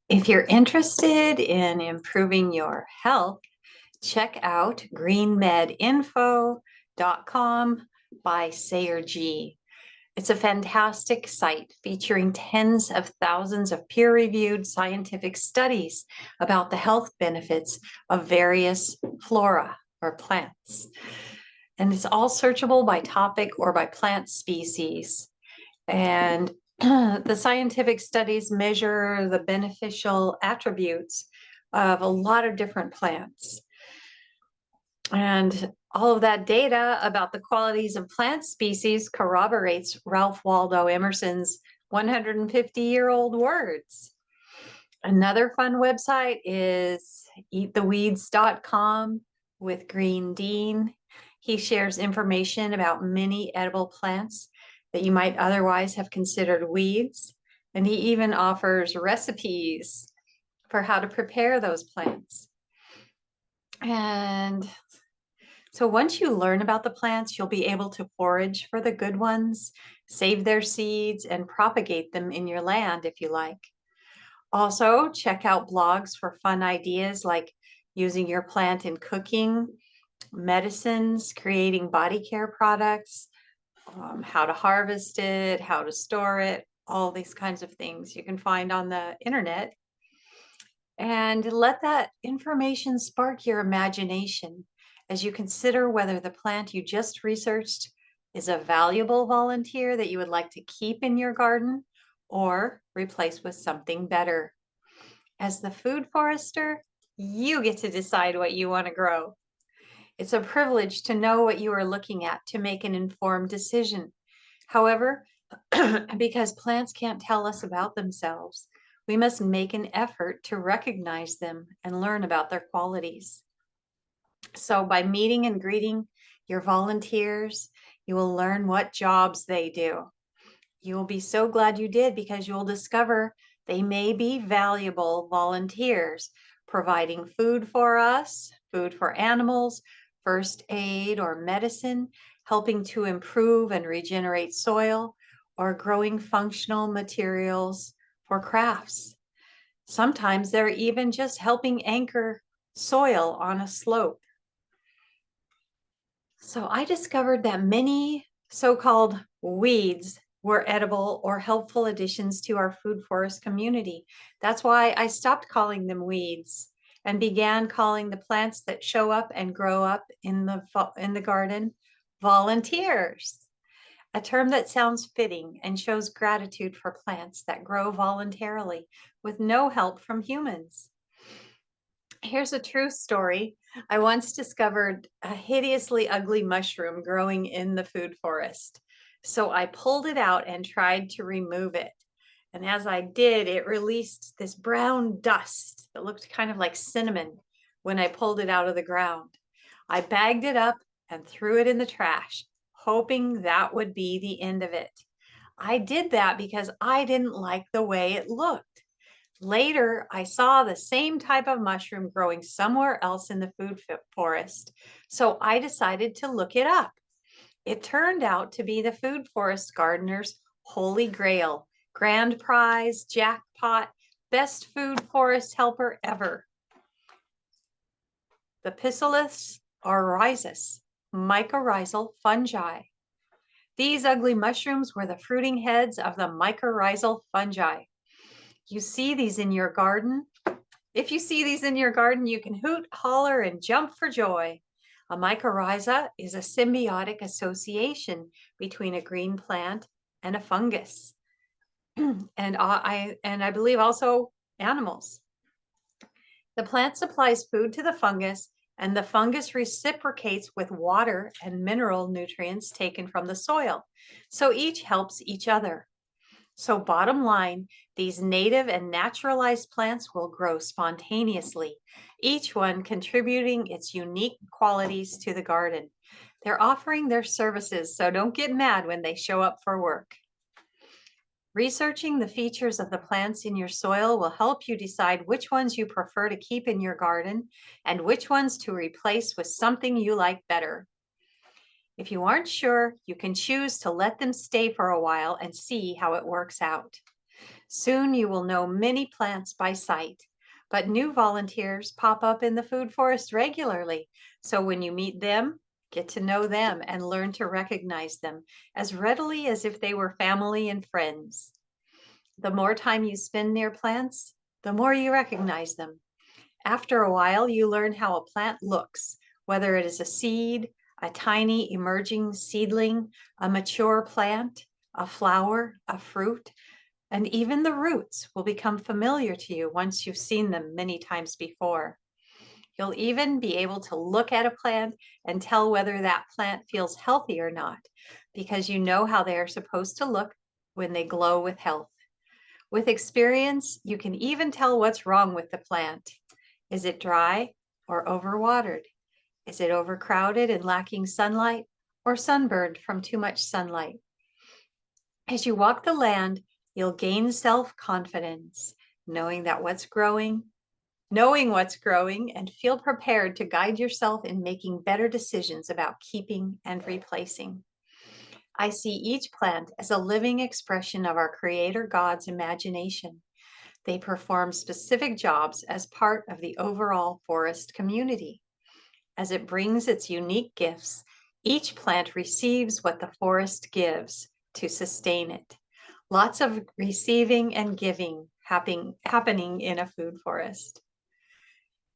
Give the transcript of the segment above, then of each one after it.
If you're interested in improving your health, check out greenmedinfo.com by Sayer G. It's a fantastic site featuring tens of thousands of peer-reviewed scientific studies about the health benefits of various flora or plants. And it's all searchable by topic or by plant species. And the scientific studies measure the beneficial attributes of a lot of different plants. And all of that data about the qualities of plant species corroborates Ralph Waldo Emerson's 150-year-old words. Another fun website is eattheweeds.com with Green Dean. He shares information about many edible plants that you might otherwise have considered weeds. And he even offers recipes for how to prepare those plants. And so once you learn about the plants, you'll be able to forage for the good ones, save their seeds, and propagate them in your land if you like. Also, check out blogs for fun ideas like using your plant in cooking, medicines, creating body care products, how to harvest it, how to store it, all these kinds of things you can find on the internet. And let that information spark your imagination as you consider whether the plant you just researched is a valuable volunteer that you would like to keep in your garden or replace with something better. As the food forester, you get to decide what you want to grow. It's a privilege to know what you are looking at to make an informed decision. However, because plants can't tell us about themselves, we must make an effort to recognize them and learn about their qualities. So by meeting and greeting your volunteers, you will learn what jobs they do. You will be so glad you did because you will discover they may be valuable volunteers, providing food for us, food for animals, first aid or medicine, helping to improve and regenerate soil, or growing functional materials for crafts. Sometimes they're even just helping anchor soil on a slope. So I discovered that many so-called weeds were edible or helpful additions to our food forest community. That's why I stopped calling them weeds and began calling the plants that show up and grow up in the garden volunteers, a term that sounds fitting and shows gratitude for plants that grow voluntarily with no help from humans. Here's a true story. I once discovered a hideously ugly mushroom growing in the food forest. So I pulled it out and tried to remove it. And as I did, it released this brown dust that looked kind of like cinnamon when I pulled it out of the ground. I bagged it up and threw it in the trash, hoping that would be the end of it. I did that because I didn't like the way it looked. Later, I saw the same type of mushroom growing somewhere else in the food forest, so I decided to look it up. It turned out to be the food forest gardener's holy grail, grand prize, jackpot, best food forest helper ever. The Pistillus oryzus, mycorrhizal fungi. These ugly mushrooms were the fruiting heads of the mycorrhizal fungi. You see these in your garden? If you see these in your garden, you can hoot, holler, and jump for joy. A mycorrhiza is a symbiotic association between a green plant and a fungus, and I believe also animals. The plant supplies food to the fungus, and the fungus reciprocates with water and mineral nutrients taken from the soil. So each helps each other. So bottom line, these native and naturalized plants will grow spontaneously, each one contributing its unique qualities to the garden. They're offering their services, so don't get mad when they show up for work. Researching the features of the plants in your soil will help you decide which ones you prefer to keep in your garden and which ones to replace with something you like better. If you aren't sure, you can choose to let them stay for a while and see how it works out. Soon you will know many plants by sight, but new volunteers pop up in the food forest regularly. So when you meet them, get to know them and learn to recognize them as readily as if they were family and friends. The more time you spend near plants, the more you recognize them. After a while, you learn how a plant looks, whether it is a seed, a tiny emerging seedling, a mature plant, a flower, a fruit, and even the roots will become familiar to you once you've seen them many times before. You'll even be able to look at a plant and tell whether that plant feels healthy or not, because you know how they are supposed to look when they glow with health. With experience, you can even tell what's wrong with the plant. Is it dry or overwatered? Is it overcrowded and lacking sunlight, or sunburned from too much sunlight? As you walk the land, you'll gain self-confidence, knowing what's growing, and feel prepared to guide yourself in making better decisions about keeping and replacing. I see each plant as a living expression of our Creator God's imagination. They perform specific jobs as part of the overall forest community. As it brings its unique gifts, each plant receives what the forest gives to sustain it. Lots of receiving and giving happening in a food forest.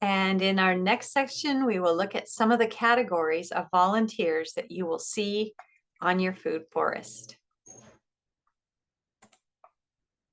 And in our next section, we will look at some of the categories of volunteers that you will see on your food forest.